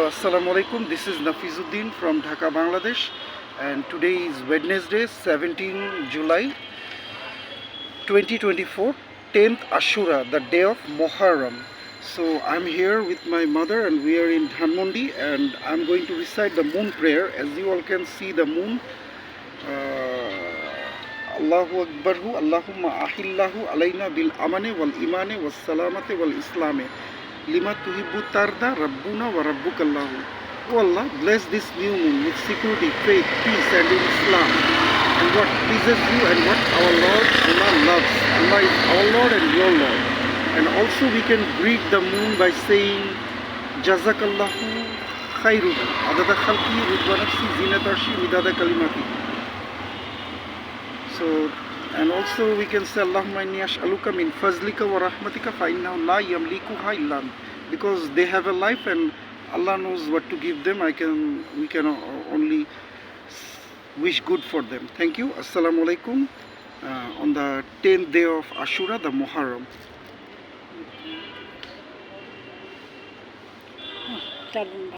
Assalamu alaikum. This is Nafizuddin from Dhaka, Bangladesh, and today is Wednesday, 17 July 2024, 10th Ashura, the day of Muharram. So I'm here with my mother and we are in Dhanmondi, and I'm going to recite the moon prayer. As you all can see the moon. Allahu Akbarhu, Allahumma ahillahu alayna bil amane wal imane was salamate wal islame. Lima tuhibbu tarda rabbuna wa rabbukallahu. Oh Allah, bless this new moon with security, faith, peace and in Islam, and what pleases you and what our Lord Allah loves. Allah is our Lord and your Lord. And also we can greet the moon by saying Jazakallahu khairuhu adada khalqi ridwa nafsi zinata arshi midada kalimati. So, and also we can say Allahumma inni ash'aluka min fazlika wa rahmatika fa innahu la yamlikuha illa ant. Because they have a life and Allah knows what to give them. We can only wish good for them. Thank you. Assalamu alaikum. On the 10th day of Ashura, the Muharram.